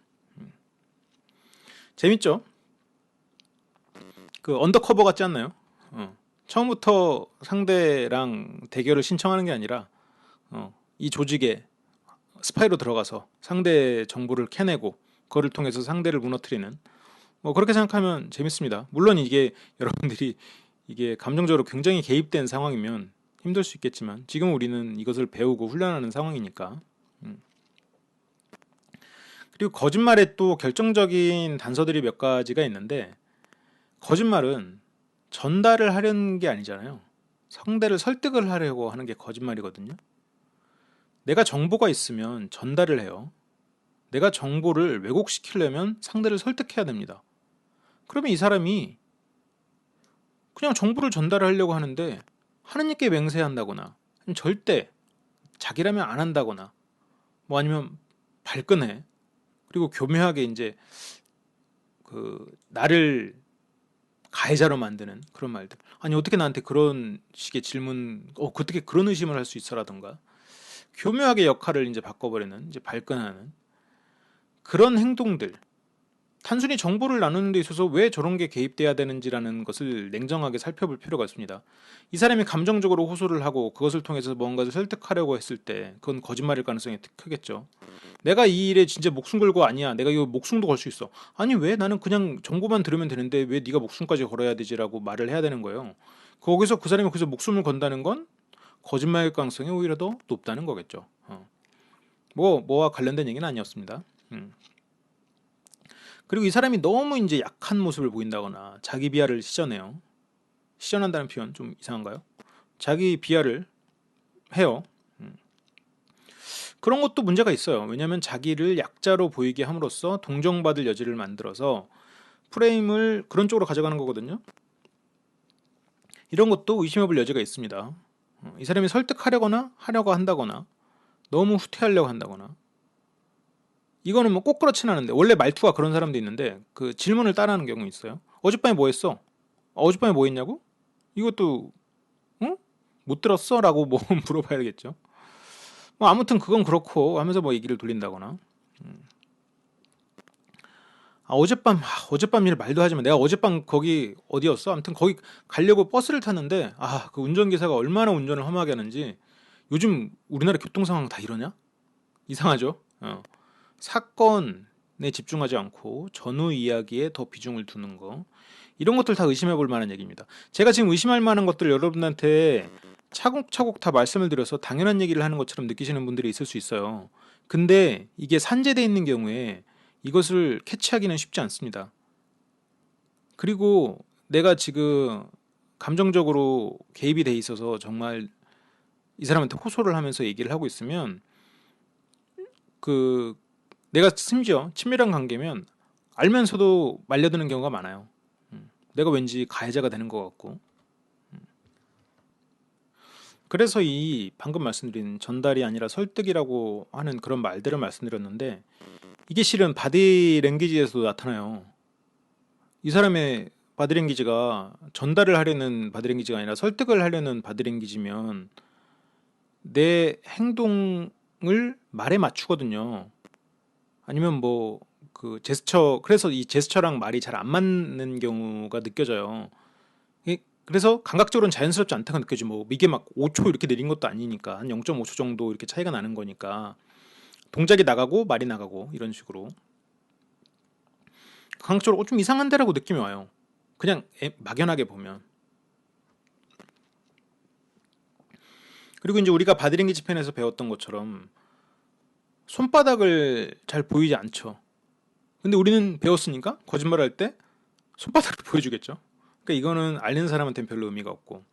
재밌죠? 그 언더커버 같지 않나요? 처음부터 상대랑 대결을 신청하는 게 아니라 이 조직에 스파이로 들어가서 상대의 정보를 캐내고 그거를 통해서 상대를 무너뜨리는, 뭐 그렇게 생각하면 재밌습니다. 물론 이게 여러분들이 이게 감정적으로 굉장히 개입된 상황이면 힘들 수 있겠지만 지금 우리는 이것을 배우고 훈련하는 상황이니까. 그리고 거짓말에 또 결정적인 단서들이 몇 가지가 있는데, 거짓말은 전달을 하려는 게 아니잖아요. 상대를 설득을 하려고 하는 게 거짓말이거든요. 내가 정보가 있으면 전달을 해요. 내가 정보를 왜곡시키려면 상대를 설득해야 됩니다. 그러면 이 사람이 그냥 정보를 전달하려고 하는데 하느님께 맹세한다거나, 절대 자기라면 안 한다거나, 뭐 아니면 발끈해. 그리고 교묘하게 이제 그 나를 가해자로 만드는 그런 말들. 아니 어떻게 나한테 그런 식의 질문, 어떻게 그런 의심을 할 수 있어라던가, 교묘하게 역할을 이제 바꿔버리는, 이제 발끈하는 그런 행동들. 단순히 정보를 나누는 데 있어서 왜 저런 게 개입돼야 되는지라는 것을 냉정하게 살펴볼 필요가 있습니다. 이 사람이 감정적으로 호소를 하고 그것을 통해서 뭔가를 설득하려고 했을 때 그건 거짓말일 가능성이 크겠죠. 내가 이 일에 진짜 목숨 걸고, 아니야 내가 이거 목숨도 걸 수 있어. 아니 왜, 나는 그냥 정보만 들으면 되는데 왜 네가 목숨까지 걸어야 되지라고 말을 해야 되는 거예요. 거기서 그 사람이 거기서 목숨을 건다는 건 거짓말일 가능성이 오히려 더 높다는 거겠죠. 뭐와 관련된 얘기는 아니었습니다. 그리고 이 사람이 너무 이제 약한 모습을 보인다거나 자기 비하를 시전해요. 시전한다는 표현 좀 이상한가요? 자기 비하를 해요. 그런 것도 문제가 있어요. 왜냐하면 자기를 약자로 보이게 함으로써 동정받을 여지를 만들어서 프레임을 그런 쪽으로 가져가는 거거든요. 이런 것도 의심해볼 여지가 있습니다. 이 사람이 설득하려거나 하려고 한다거나 너무 후퇴하려고 한다거나, 이거는 뭐 꼭 그렇진 않은데 원래 말투가 그런 사람도 있는데 그 질문을 따라하는 경우 있어요. 어젯밤에 뭐 했어? 어젯밤에 뭐 했냐고? 이것도 응? 못 들었어? 라고 뭐 물어봐야겠죠. 뭐 아무튼 그건 그렇고 하면서 뭐 얘기를 돌린다거나. 어젯밤 일 말도 하지 마. 내가 어젯밤 거기 어디였어? 아무튼 거기 가려고 버스를 탔는데 그 운전기사가 얼마나 운전을 험하게 하는지. 요즘 우리나라 교통 상황 다 이러냐? 이상하죠? 사건에 집중하지 않고 전후 이야기에 더 비중을 두는 거, 이런 것들 다 의심해 볼 만한 얘기입니다. 제가 지금 의심할 만한 것들 여러분한테 차곡차곡 다 말씀을 드려서 당연한 얘기를 하는 것처럼 느끼시는 분들이 있을 수 있어요. 근데 이게 산재돼 있는 경우에 이것을 캐치하기는 쉽지 않습니다. 그리고 내가 지금 감정적으로 개입이 돼 있어서 정말 이 사람한테 호소를 하면서 얘기를 하고 있으면 그 내가 심지어 친밀한 관계면 알면서도 말려드는 경우가 많아요. 내가 왠지 가해자가 되는 것 같고. 그래서 이 방금 말씀드린 전달이 아니라 설득이라고 하는 그런 말들을 말씀드렸는데 이게 실은 바디랭귀지에서도 나타나요. 이 사람의 바디랭귀지가 전달을 하려는 바디랭귀지가 아니라 설득을 하려는 바디랭귀지면 내 행동을 말에 맞추거든요. 아니면 뭐 그 제스처, 그래서 이 제스처랑 말이 잘 안 맞는 경우가 느껴져요. 그래서 감각적으로는 자연스럽지 않다고 느껴지. 뭐 이게 막 5초 이렇게 내린 것도 아니니까 한 0.5초 정도 이렇게 차이가 나는 거니까 동작이 나가고 말이 나가고 이런 식으로 감각적으로 좀 이상한데라고 느낌이 와요. 그냥 막연하게 보면. 그리고 이제 우리가 바디랭귀지 편에서 배웠던 것처럼 손바닥을 잘 보이지 않죠. 근데 우리는 배웠으니까 거짓말할 때 손바닥을 보여주겠죠. 그러니까 이거는 알는 사람한테는 별로 의미가 없고,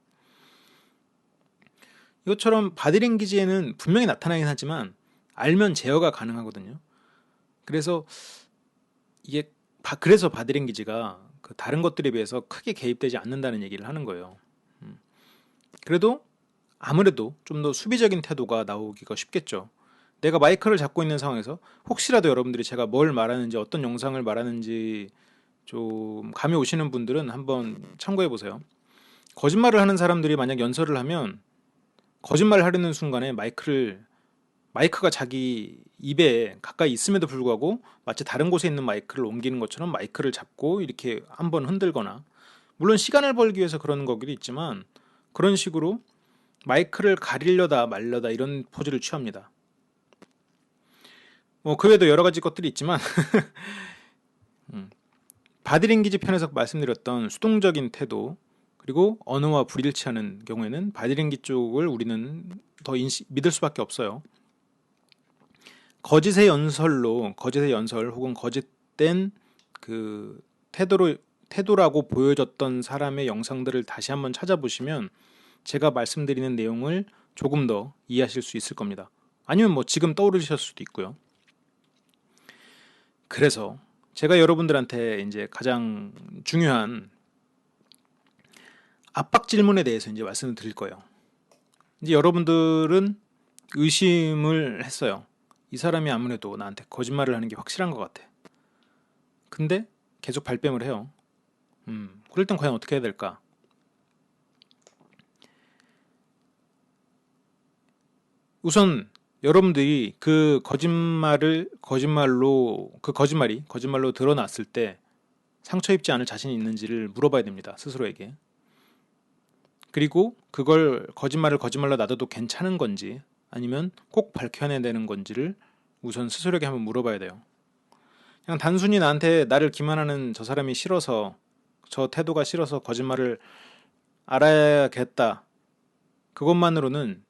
이것처럼 바디랭귀지에는 분명히 나타나긴 하지만 알면 제어가 가능하거든요. 그래서 이게 그래서 바디랭귀지가 그 다른 것들에 비해서 크게 개입되지 않는다는 얘기를 하는 거예요. 그래도 아무래도 좀 더 수비적인 태도가 나오기가 쉽겠죠. 내가 마이크를 잡고 있는 상황에서 혹시라도 여러분들이 제가 뭘 말하는지, 어떤 영상을 말하는지 좀 감이 오시는 분들은 한번 참고해 보세요. 거짓말을 하는 사람들이 만약 연설을 하면 거짓말을 하려는 순간에 마이크가 자기 입에 가까이 있음에도 불구하고 마치 다른 곳에 있는 마이크를 옮기는 것처럼 마이크를 잡고 이렇게 한번 흔들거나, 물론 시간을 벌기 위해서 그러는 거기도 있지만 그런 식으로 마이크를 가리려다 말려다 이런 포즈를 취합니다. 뭐 그 외에도 여러 가지 것들이 있지만 바디랭귀지 편에서 말씀드렸던 수동적인 태도, 그리고 언어와 불일치하는 경우에는 바디랭귀지 쪽을 우리는 더 믿을 수밖에 없어요. 거짓의 연설 혹은 거짓된 그 태도라고 보여졌던 사람의 영상들을 다시 한번 찾아보시면 제가 말씀드리는 내용을 조금 더 이해하실 수 있을 겁니다. 아니면 뭐 지금 떠오르셨을 수도 있고요. 그래서 제가 여러분들한테 이제 가장 중요한 압박 질문에 대해서 이제 말씀을 드릴 거예요. 이제 여러분들은 의심을 했어요. 이 사람이 아무래도 나한테 거짓말을 하는 게 확실한 것 같아. 근데 계속 발뺌을 해요. 그럴 땐 과연 어떻게 해야 될까? 우선 여러분들이 그 거짓말로 드러났을 때 상처 입지 않을 자신이 있는지를 물어봐야 됩니다. 스스로에게. 그리고 그걸 거짓말로 놔둬도 괜찮은 건지 아니면 꼭 밝혀내야 되는 건지를 우선 스스로에게 한번 물어봐야 돼요. 그냥 단순히 나를 기만하는 저 사람이 싫어서, 저 태도가 싫어서 거짓말을 알아야겠다, 그것만으로는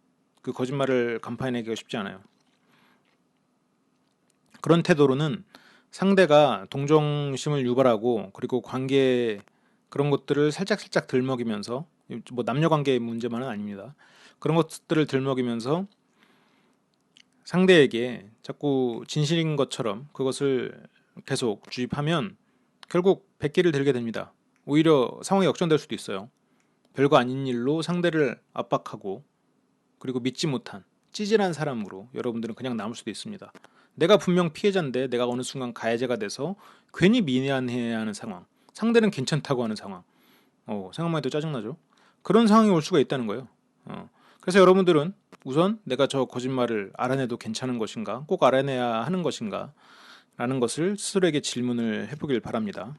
그 거짓말을 간파해내기가 쉽지 않아요. 그런 태도로는 상대가 동정심을 유발하고, 그리고 관계 그런 것들을 살짝 들먹이면서, 뭐 남녀 관계의 문제만은 아닙니다. 그런 것들을 들먹이면서 상대에게 자꾸 진실인 것처럼 그것을 계속 주입하면 결국 백기를 들게 됩니다. 오히려 상황이 역전될 수도 있어요. 별거 아닌 일로 상대를 압박하고, 그리고 믿지 못한 찌질한 사람으로 여러분들은 그냥 남을 수도 있습니다. 내가 분명 피해자인데 내가 어느 순간 가해자가 돼서 괜히 미안해야 하는 상황, 상대는 괜찮다고 하는 상황, 생각만 해도 짜증나죠. 그런 상황이 올 수가 있다는 거예요. 그래서 여러분들은 우선 내가 저 거짓말을 알아내도 괜찮은 것인가, 꼭 알아내야 하는 것인가 라는 것을 스스로에게 질문을 해보길 바랍니다.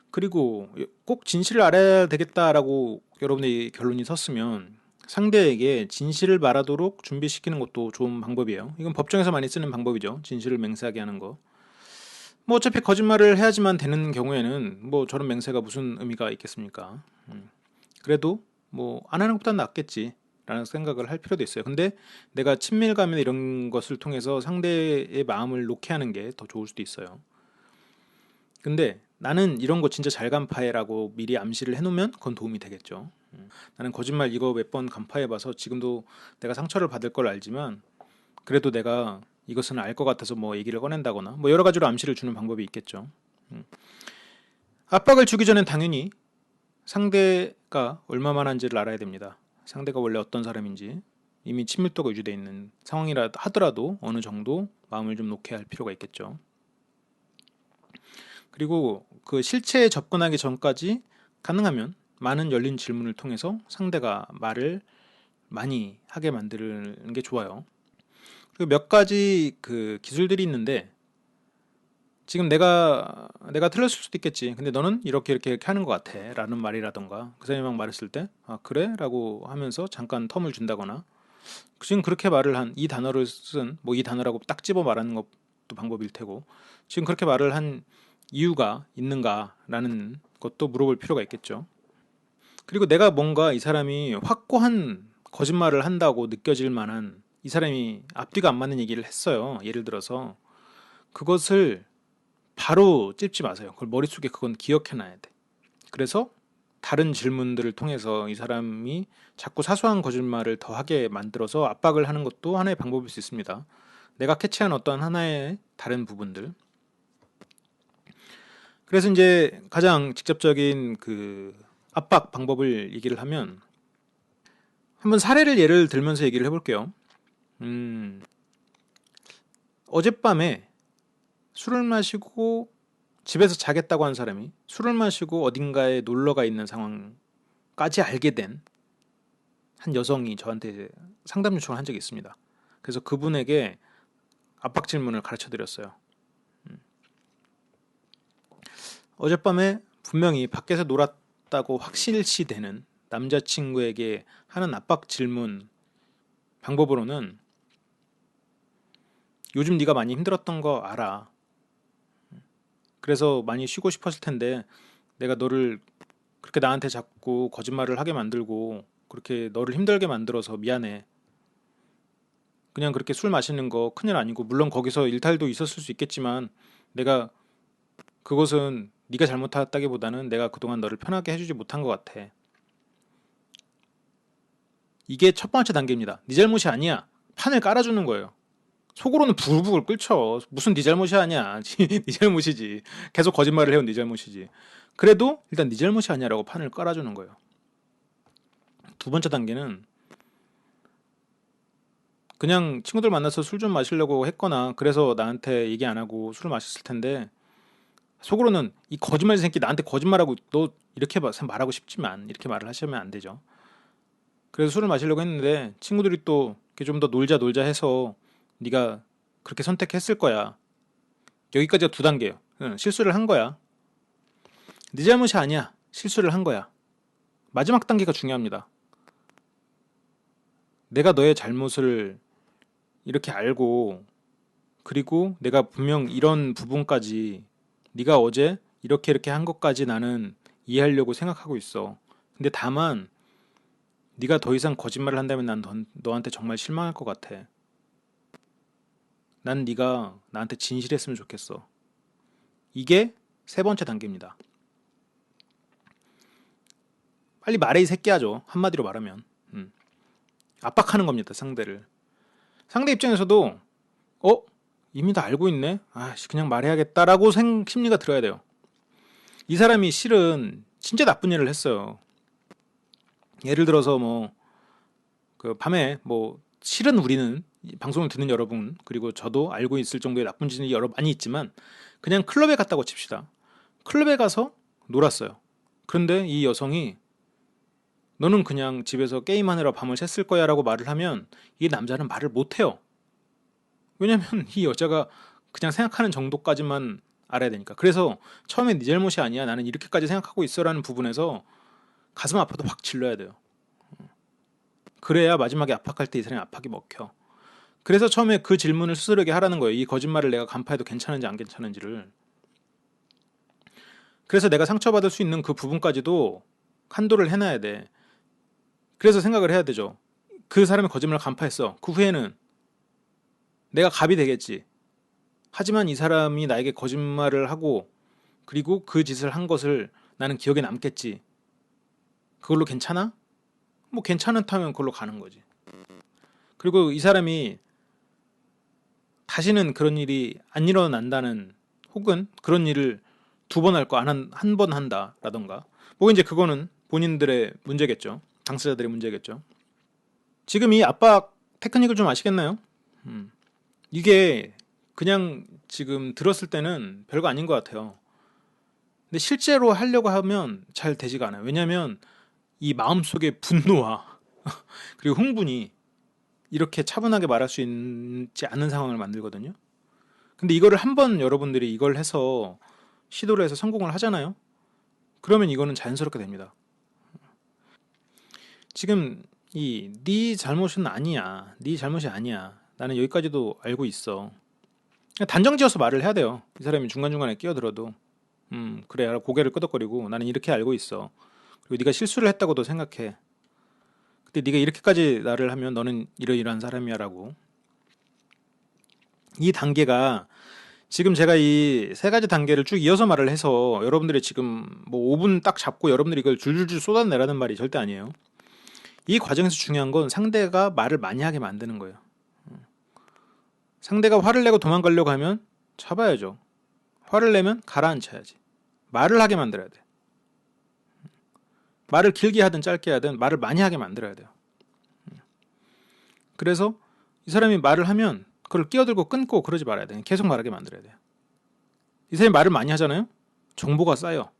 그리고 꼭 진실을 알아야 되겠다라고 여러분의 결론이 섰으면 상대에게 진실을 말하도록 준비시키는 것도 좋은 방법이에요. 이건 법정에서 많이 쓰는 방법이죠. 진실을 맹세하게 하는 거. 뭐 어차피 거짓말을 해야지만 되는 경우에는 뭐 저런 맹세가 무슨 의미가 있겠습니까? 그래도 뭐 안 하는 것보다 낫겠지 라는 생각을 할 필요도 있어요. 근데 내가 친밀감이나 이런 것을 통해서 상대의 마음을 놓게 하는 게 더 좋을 수도 있어요. 근데 나는 이런 거 진짜 잘 간파해라고 미리 암시를 해놓으면 그건 도움이 되겠죠. 나는 거짓말 이거 몇 번 간파해봐서 지금도 내가 상처를 받을 걸 알지만 그래도 내가 이것은 알 것 같아서 뭐 얘기를 꺼낸다거나 뭐 여러 가지로 암시를 주는 방법이 있겠죠. 압박을 주기 전엔 당연히 상대가 얼마만한지를 알아야 됩니다. 상대가 원래 어떤 사람인지 이미 친밀도가 유지되어 있는 상황이라 하더라도 어느 정도 마음을 좀 놓게 할 필요가 있겠죠. 그리고 그 실체에 접근하기 전까지 가능하면 많은 열린 질문을 통해서 상대가 말을 많이 하게 만드는 게 좋아요. 그리고 몇 가지 그 기술들이 있는데 지금 내가 틀렸을 수도 있겠지. 근데 너는 이렇게 하는 것 같아. 라는 말이라던가 그 사람이 막 말했을 때 아, 그래? 라고 하면서 잠깐 텀을 준다거나 지금 그렇게 말을 한 이 단어를 쓴 뭐 이 단어라고 딱 집어 말하는 것도 방법일 테고 지금 그렇게 말을 한 이유가 있는가라는 것도 물어볼 필요가 있겠죠. 그리고 내가 뭔가 이 사람이 확고한 거짓말을 한다고 느껴질 만한 이 사람이 앞뒤가 안 맞는 얘기를 했어요. 예를 들어서 그것을 바로 찝지 마세요. 그걸 머릿속에 그건 기억해놔야 돼. 그래서 다른 질문들을 통해서 이 사람이 자꾸 사소한 거짓말을 더 하게 만들어서 압박을 하는 것도 하나의 방법일 수 있습니다. 내가 캐치한 어떤 하나의 다른 부분들. 그래서 이제 가장 직접적인 그 압박 방법을 얘기를 하면 한번 사례를 예를 들면서 얘기를 해볼게요. 어젯밤에 술을 마시고 집에서 자겠다고 한 사람이 술을 마시고 어딘가에 놀러가 있는 상황까지 알게 된 한 여성이 저한테 상담 요청을 한 적이 있습니다. 그래서 그분에게 압박 질문을 가르쳐 드렸어요. 어젯밤에 분명히 밖에서 놀았다고 확실시 되는 남자친구에게 하는 압박 질문 방법으로는 요즘 네가 많이 힘들었던 거 알아. 그래서 많이 쉬고 싶었을 텐데 내가 너를 그렇게 나한테 자꾸 거짓말을 하게 만들고 그렇게 너를 힘들게 만들어서 미안해. 그냥 그렇게 술 마시는 거 큰일 아니고 물론 거기서 일탈도 있었을 수 있겠지만 내가 그것은 네가 잘못했다기보다는 내가 그동안 너를 편하게 해주지 못한 것 같아. 이게 첫 번째 단계입니다. 네 잘못이 아니야. 판을 깔아주는 거예요. 속으로는 부글부글 끓죠. 무슨 네 잘못이 아니야. 네 잘못이지. 계속 거짓말을 해온 네 잘못이지. 그래도 일단 네 잘못이 아니야라고 판을 깔아주는 거예요. 두 번째 단계는 그냥 친구들 만나서 술 좀 마시려고 했거나 그래서 나한테 얘기 안 하고 술을 마셨을 텐데 속으로는 이 거짓말 새끼 나한테 거짓말하고 너 이렇게 말하고 싶지만 이렇게 말을 하시면 안 되죠. 그래서 술을 마시려고 했는데 친구들이 또 좀 더 놀자 해서 네가 그렇게 선택했을 거야. 여기까지가 두 단계예요. 응, 실수를 한 거야. 네 잘못이 아니야. 실수를 한 거야. 마지막 단계가 중요합니다. 내가 너의 잘못을 이렇게 알고 그리고 내가 분명 이런 부분까지 네가 어제 이렇게 한 것까지 나는 이해하려고 생각하고 있어. 근데 다만 네가 더 이상 거짓말을 한다면 난 너한테 정말 실망할 것 같아. 난 네가 나한테 진실했으면 좋겠어. 이게 세 번째 단계입니다. 빨리 말해 이 새끼야죠. 한마디로 말하면. 압박하는 겁니다. 상대를. 상대 입장에서도 이미 다 알고 있네. 그냥 말해야겠다라고 심리가 들어야 돼요. 이 사람이 실은 진짜 나쁜 일을 했어요. 예를 들어서 그 밤에 실은 우리는 방송을 듣는 여러분 그리고 저도 알고 있을 정도의 나쁜 짓이 많이 있지만 그냥 클럽에 갔다고 칩시다. 클럽에 가서 놀았어요. 그런데 이 여성이 너는 그냥 집에서 게임하느라 밤을 샜을 거야 라고 말을 하면 이 남자는 말을 못해요. 왜냐면 이 여자가 그냥 생각하는 정도까지만 알아야 되니까. 그래서 처음에 네 잘못이 아니야 나는 이렇게까지 생각하고 있어 라는 부분에서 가슴 아파도 확 질러야 돼요. 그래야 마지막에 압박할 때 이 사람이 압박이 먹혀. 그래서 처음에 그 질문을 스스로에게 하라는 거예요. 이 거짓말을 내가 간파해도 괜찮은지 안 괜찮은지를. 그래서 내가 상처받을 수 있는 그 부분까지도 한도를 해놔야 돼. 그래서 생각을 해야 되죠. 그 사람의 거짓말을 간파했어. 그 후에는 내가 갑이 되겠지. 하지만 이 사람이 나에게 거짓말을 하고 그리고 그 짓을 한 것을 나는 기억에 남겠지. 그걸로 괜찮아? 뭐 괜찮다면 그걸로 가는 거지. 그리고 이 사람이 다시는 그런 일이 안 일어난다는, 혹은 그런 일을 2번 할 거 한 번 한다라던가, 뭐 이제 그거는 본인들의 문제겠죠. 당사자들의 문제겠죠. 지금 이 압박 테크닉을 좀 아시겠나요? 이게 그냥 지금 들었을 때는 별거 아닌 것 같아요. 근데 실제로 하려고 하면 잘 되지가 않아요. 왜냐하면 이 마음속의 분노와 그리고 흥분이 이렇게 차분하게 말할 수 있지 않은 상황을 만들거든요. 근데 이거를 한번 여러분들이 이걸 해서 시도를 해서 성공을 하잖아요. 그러면 이거는 자연스럽게 됩니다. 지금 이 네 잘못은 아니야. 네 잘못이 아니야. 나는 여기까지도 알고 있어. 그냥 단정지어서 말을 해야 돼요. 이 사람이 중간중간에 끼어들어도 그래, 고개를 끄덕거리고 나는 이렇게 알고 있어. 그리고 네가 실수를 했다고도 생각해. 근데 네가 이렇게까지 나를 하면 너는 이러이러한 사람이야 라고. 이 단계가 지금 제가 이 3가지 단계를 쭉 이어서 말을 해서 여러분들이 지금 뭐 5분 딱 잡고 여러분들이 이걸 줄줄줄 쏟아내라는 말이 절대 아니에요. 이 과정에서 중요한 건 상대가 말을 많이 하게 만드는 거예요. 상대가 화를 내고 도망가려고 하면 잡아야죠. 화를 내면 가라앉혀야지. 말을 하게 만들어야 돼. 말을 길게 하든 짧게 하든 말을 많이 하게 만들어야 돼요. 그래서 이 사람이 말을 하면 그걸 끼어들고 끊고 그러지 말아야 돼요. 계속 말하게 만들어야 돼요. 이 사람이 말을 많이 하잖아요. 정보가 쌓여.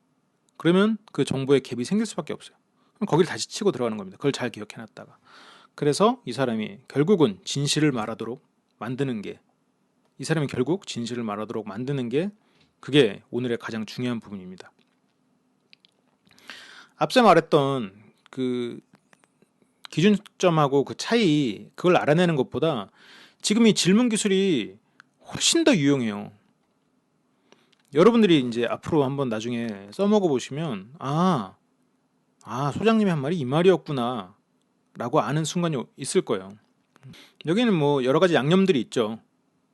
그러면 그 정보에 갭이 생길 수밖에 없어요. 그럼 거기를 다시 치고 들어가는 겁니다. 그걸 잘 기억해놨다가. 그래서 이 사람이 결국은 진실을 말하도록 만드는 게, 이 사람이 결국 진실을 말하도록 만드는 게, 그게 오늘의 가장 중요한 부분입니다. 앞서 말했던 그 기준점하고 그 차이, 그걸 알아내는 것보다 지금 이 질문 기술이 훨씬 더 유용해요. 여러분들이 이제 앞으로 한번 나중에 써먹어 보시면 소장님이 한 말이 이 말이었구나 라고 아는 순간이 있을 거예요. 여기는 뭐 여러 가지 양념들이 있죠.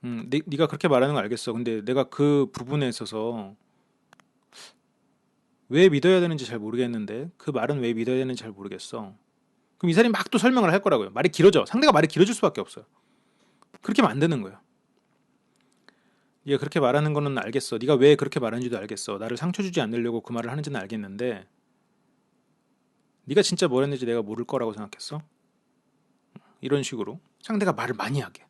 네가 그렇게 말하는 거 알겠어. 근데 내가 그 부분에 있어서 왜 믿어야 되는지 잘 모르겠는데, 그 말은 왜 믿어야 되는지 잘 모르겠어. 그럼 이 사람이 막 또 설명을 할 거라고요. 말이 길어져. 상대가 말이 길어질 수밖에 없어요. 그렇게 만드는 거예요. 네가 그렇게 말하는 거는 알겠어. 네가 왜 그렇게 말하는지도 알겠어. 나를 상처 주지 않으려고 그 말을 하는지는 알겠는데, 네가 진짜 뭘 했는지 내가 모를 거라고 생각했어? 이런 식으로 상대가 말을 많이 하게.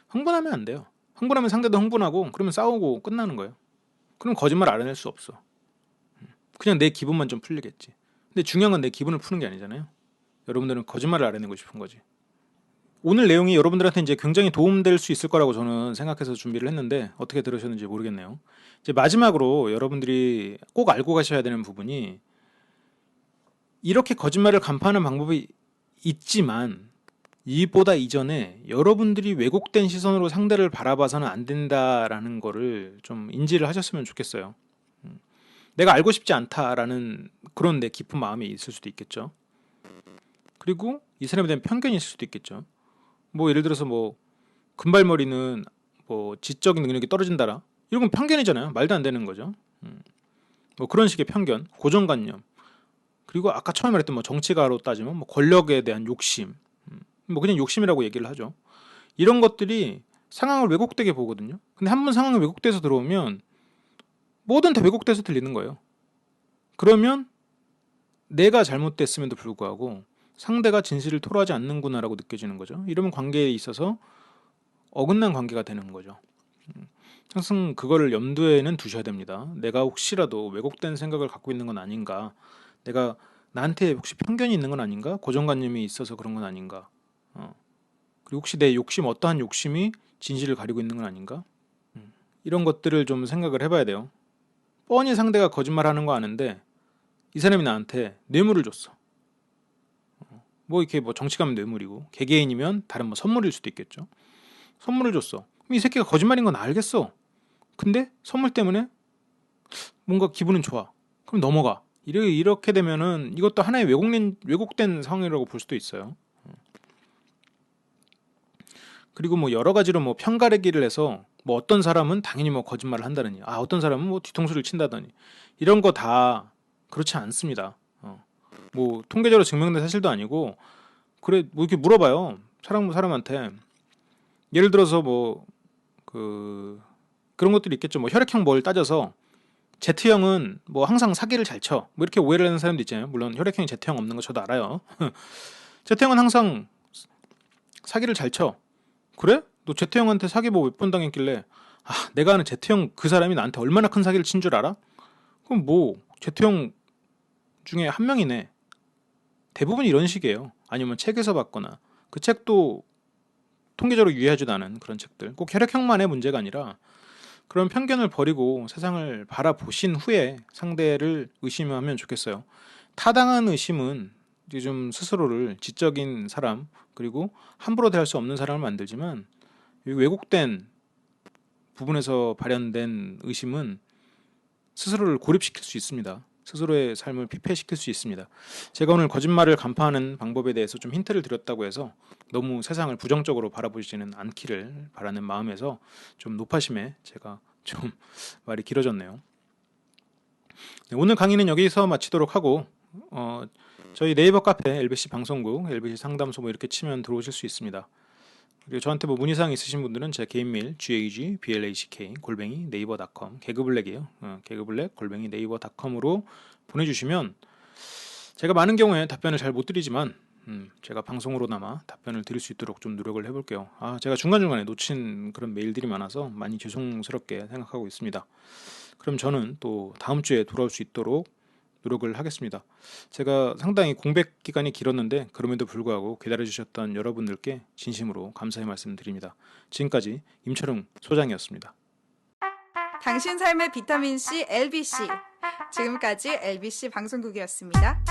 흥분하면 안 돼요. 흥분하면 상대도 흥분하고, 그러면 싸우고 끝나는 거예요. 그럼 거짓말 알아낼 수 없어. 그냥 내 기분만 좀 풀리겠지. 근데 중요한 건 내 기분을 푸는 게 아니잖아요. 여러분들은 거짓말을 알아내고 싶은 거지. 오늘 내용이 여러분들한테 이제 굉장히 도움될 수 있을 거라고 저는 생각해서 준비를 했는데, 어떻게 들으셨는지 모르겠네요. 이제 마지막으로 여러분들이 꼭 알고 가셔야 되는 부분이, 이렇게 거짓말을 간파하는 방법이 있지만 이보다 이전에 여러분들이 왜곡된 시선으로 상대를 바라봐서는 안 된다라는 거를 좀 인지를 하셨으면 좋겠어요. 내가 알고 싶지 않다라는 그런 내 깊은 마음이 있을 수도 있겠죠. 그리고 이 사람에 대한 편견이 있을 수도 있겠죠. 뭐 예를 들어서 뭐 금발머리는 뭐 지적인 능력이 떨어진다라, 이런 건 편견이잖아요. 말도 안 되는 거죠. 뭐 그런 식의 편견, 고정관념, 그리고 아까 처음에 말했던 뭐 정치가로 따지면 뭐 권력에 대한 욕심, 뭐 그냥 욕심이라고 얘기를 하죠. 이런 것들이 상황을 왜곡되게 보거든요. 근데 한번 상황이 왜곡돼서 들어오면 뭐든 다 왜곡돼서 들리는 거예요. 그러면 내가 잘못됐음에도 불구하고 상대가 진실을 토로하지 않는구나라고 느껴지는 거죠. 이러면 관계에 있어서 어긋난 관계가 되는 거죠. 항상 그거를 염두에는 두셔야 됩니다. 내가 혹시라도 왜곡된 생각을 갖고 있는 건 아닌가, 내가 나한테 혹시 편견이 있는 건 아닌가, 고정관념이 있어서 그런 건 아닌가, 그리고 혹시 내 욕심, 어떠한 욕심이 진실을 가리고 있는 건 아닌가, 이런 것들을 좀 생각을 해봐야 돼요. 뻔히 상대가 거짓말하는 거 아는데 이 사람이 나한테 뇌물을 줬어. 뭐 이렇게 뭐 정치 가면 뇌물이고, 개개인이면 다른 뭐 선물일 수도 있겠죠. 선물을 줬어. 그럼 이 새끼가 거짓말인 건 알겠어. 근데 선물 때문에 뭔가 기분은 좋아. 그럼 넘어가. 이렇게 되면은 이것도 하나의 왜곡된 상황이라고 볼 수도 있어요. 그리고 뭐 여러 가지로 뭐 편가르기를 해서 뭐 어떤 사람은 당연히 뭐 거짓말을 한다느니, 어떤 사람은 뭐 뒤통수를 친다더니, 이런 거 다 그렇지 않습니다. 뭐 통계적으로 증명된 사실도 아니고, 그래 뭐 이렇게 물어봐요. 사람한테. 예를 들어서 뭐 그런 것들이 있겠죠. 뭐 혈액형 뭘 따져서 Z형은 뭐 항상 사기를 잘 쳐. 뭐 이렇게 오해를 하는 사람도 있잖아요. 물론 혈액형이 Z형 없는 거 저도 알아요. Z형은 항상 사기를 잘 쳐. 그래? 너 Z형한테 사기 뭐 몇 번 당했길래, 내가 아는 Z형 그 사람이 나한테 얼마나 큰 사기를 친 줄 알아? 그럼 뭐 Z형 중에 한 명이네. 대부분 이런 식이에요. 아니면 책에서 봤거나, 그 책도 통계적으로 유의하지도 않은 그런 책들. 꼭 혈액형만의 문제가 아니라 그런 편견을 버리고 세상을 바라보신 후에 상대를 의심하면 좋겠어요. 타당한 의심은 좀 스스로를 지적인 사람, 그리고 함부로 대할 수 없는 사람을 만들지만, 이 왜곡된 부분에서 발현된 의심은 스스로를 고립시킬 수 있습니다. 스스로의 삶을 피폐시킬 수 있습니다. 제가 오늘 거짓말을 간파하는 방법에 대해서 좀 힌트를 드렸다고 해서 너무 세상을 부정적으로 바라보지는 않기를 바라는 마음에서 좀 높아심에 제가 좀 말이 길어졌네요. 네, 오늘 강의는 여기서 마치도록 하고, 저희 네이버 카페 LBC 방송국, LBC 상담소 뭐 이렇게 치면 들어오실 수 있습니다. 그리고 저한테 뭐 문의사항 있으신 분들은 제 개인 메일 GAGBLACK 네이버.com, 개그블랙이에요. 개그블랙 네이버.com으로 보내주시면 제가 많은 경우에 답변을 잘 못 드리지만 제가 방송으로나마 답변을 드릴 수 있도록 좀 노력을 해볼게요. 제가 중간중간에 놓친 그런 메일들이 많아서 많이 죄송스럽게 생각하고 있습니다. 그럼 저는 또 다음 주에 돌아올 수 있도록 노력을 하겠습니다. 제가 상당히 공백 기간이 길었는데 그럼에도 불구하고 기다려주셨던 여러분들께 진심으로 감사의 말씀드립니다. 지금까지 임철웅 소장이었습니다. 당신 삶의 비타민C LBC. 지금까지 LBC 방송국이었습니다.